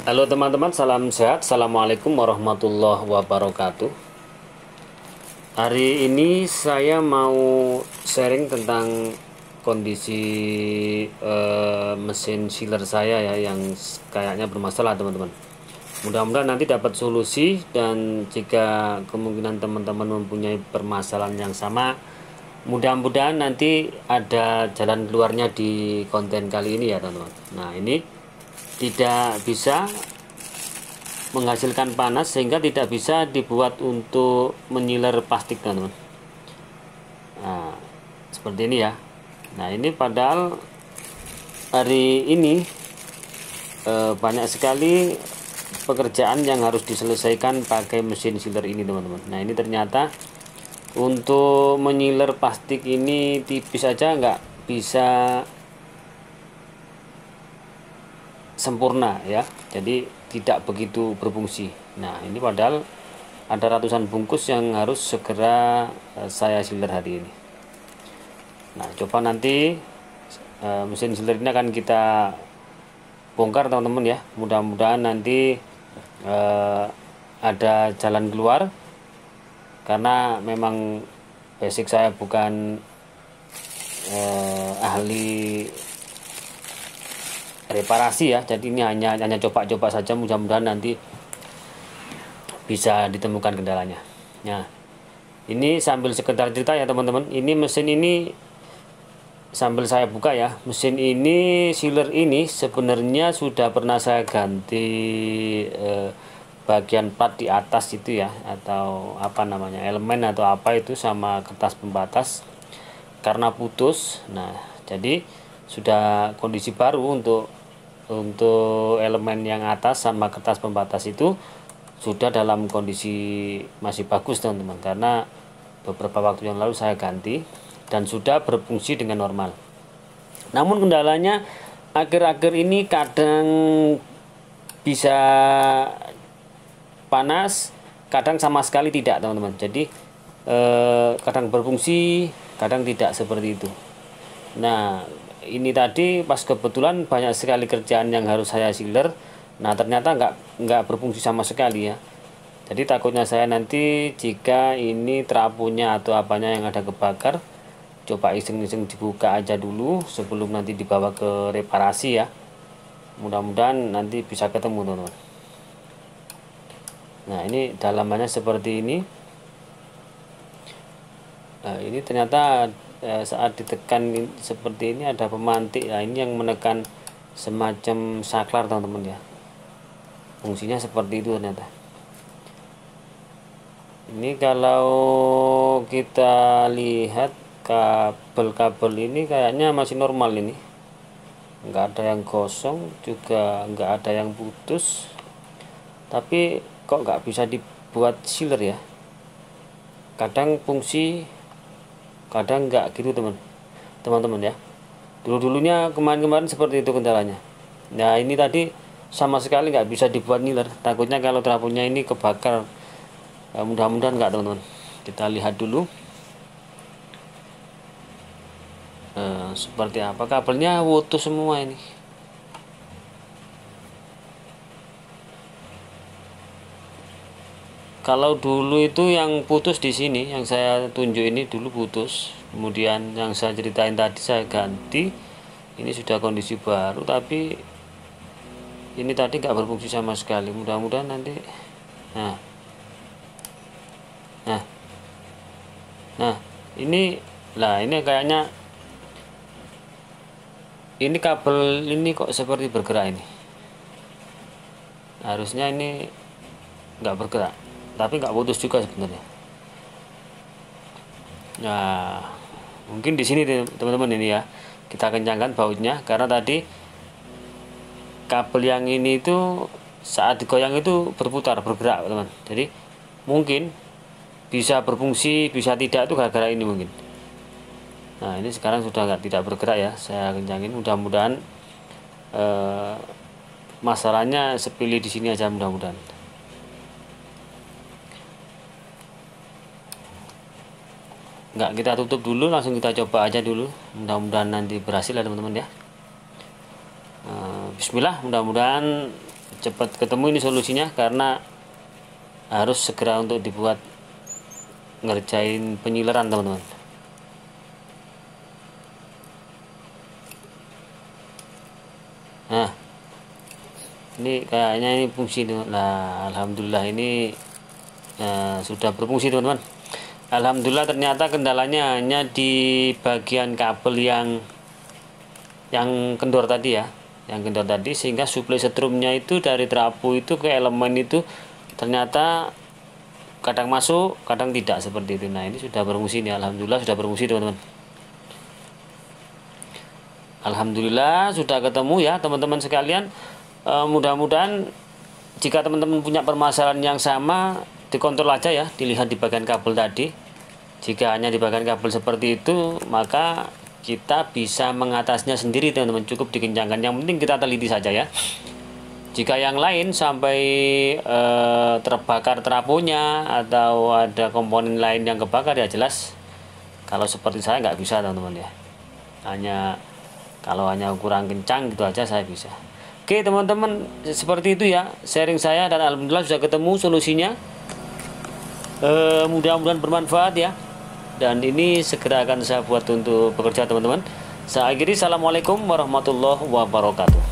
Halo teman-teman, salam sehat. Assalamualaikum warahmatullahi wabarakatuh. Hari ini saya mau sharing tentang kondisi mesin sealer saya ya, yang kayaknya bermasalah teman-teman. Mudah-mudahan nanti dapat solusi, dan jika kemungkinan teman-teman mempunyai permasalahan yang sama, mudah-mudahan nanti ada jalan keluarnya di konten kali ini ya teman-teman. Nah, ini tidak bisa menghasilkan panas sehingga tidak bisa dibuat untuk menyiler plastik teman-teman. Nah, seperti ini ya. Nah, ini padahal hari ini banyak sekali pekerjaan yang harus diselesaikan pakai mesin sealer ini teman-teman. Nah, ini ternyata untuk menyiler plastik ini tipis aja nggak bisa sempurna ya, jadi tidak begitu berfungsi. Nah, ini padahal ada ratusan bungkus yang harus segera saya sealer hari ini. Nah, coba nanti mesin sealer ini akan kita bongkar teman-teman ya. Mudah-mudahan nanti ada jalan keluar, karena memang basic saya bukan ahli reparasi ya, jadi ini hanya coba-coba saja. Mudah-mudahan nanti bisa ditemukan kendalanya. Nah, ini sambil sekedar cerita ya teman-teman, ini mesin ini sambil saya buka ya, mesin ini sealer ini sebenarnya sudah pernah saya ganti bagian plat di atas itu ya, atau apa namanya, elemen atau apa itu, sama kertas pembatas karena putus. Nah, jadi sudah kondisi baru untuk elemen yang atas sama kertas pembatas itu sudah dalam kondisi masih bagus teman-teman, karena beberapa waktu yang lalu saya ganti dan sudah berfungsi dengan normal. Namun kendalanya akhir-akhir ini kadang bisa panas, kadang sama sekali tidak teman-teman. Jadi kadang berfungsi, kadang tidak, seperti itu. Nah, ini tadi pas kebetulan banyak sekali kerjaan yang harus saya sealer. Nah, ternyata nggak berfungsi sama sekali ya. Jadi takutnya saya nanti jika ini trafonya atau apanya yang ada kebakar, coba iseng-iseng dibuka aja dulu sebelum nanti dibawa ke reparasi ya. Mudah-mudahan nanti bisa ketemu teman-teman. Nah, ini dalamannya seperti ini. Nah, ini ternyata saat ditekan seperti ini ada pemantik. Nah, ini yang menekan semacam saklar teman-teman ya. Fungsinya seperti itu ternyata. Ini kalau kita lihat kabel-kabel ini kayaknya masih normal, ini nggak ada yang gosong, juga nggak ada yang putus. Tapi kok nggak bisa dibuat sealer ya, kadang fungsi kadang nggak gitu teman-teman ya. Dulunya kemarin seperti itu kendalanya. Nah, ini tadi sama sekali nggak bisa dibuat sealer, takutnya kalau trafonya ini kebakar. Mudah-mudahan nggak teman-teman. Kita lihat dulu seperti apa. Kabelnya utuh semua ini. Kalau dulu itu yang putus di sini, yang saya tunjuk ini dulu putus. Kemudian yang saya ceritain tadi saya ganti. Ini sudah kondisi baru, tapi ini tadi nggak berfungsi sama sekali. Mudah-mudahan nanti. Nah, ini kayaknya ini kabel ini kok seperti bergerak ini. Harusnya ini nggak bergerak, tapi nggak putus juga sebenarnya. Nah, mungkin di sini teman-teman ini ya, kita kencangkan bautnya, karena tadi kabel yang ini itu saat digoyang itu berputar, bergerak teman. Jadi mungkin bisa berfungsi, bisa tidak, itu gara-gara ini mungkin. Nah, ini sekarang sudah tidak bergerak ya, saya kencangin. Mudah-mudahan masalahnya sepilih di sini aja, mudah-mudahan. Nggak kita tutup dulu, langsung kita coba aja dulu. Mudah-mudahan nanti berhasil ya teman-teman ya. Bismillah, mudah-mudahan cepat ketemu ini solusinya, karena harus segera untuk dibuat ngerjain penyileran teman-teman. Nah, ini kayaknya ini fungsi. Nah, alhamdulillah ini sudah berfungsi teman-teman. Alhamdulillah, ternyata kendalanya hanya di bagian kabel yang kendor tadi ya, sehingga suplai setrumnya itu dari trafo itu ke elemen itu ternyata kadang masuk kadang tidak, seperti itu. Nah, ini sudah berfungsi nih, alhamdulillah sudah berfungsi teman-teman. Alhamdulillah sudah ketemu ya teman-teman sekalian. Mudah-mudahan jika teman-teman punya permasalahan yang sama, dikontrol aja ya, dilihat di bagian kabel tadi. Jika hanya di bagian kabel seperti itu, maka kita bisa mengatasnya sendiri teman-teman, cukup dikencangkan. Yang penting kita teliti saja ya. Jika yang lain sampai terbakar trafonya atau ada komponen lain yang kebakar, ya jelas kalau seperti saya nggak bisa teman-teman ya. Kalau hanya kurang kencang gitu aja saya bisa. Oke teman-teman, seperti itu ya sharing saya, dan alhamdulillah sudah ketemu solusinya. Mudah-mudahan bermanfaat ya, dan ini segera akan saya buat untuk bekerja teman-teman. Saya akhiri, assalamualaikum warahmatullahi wabarakatuh.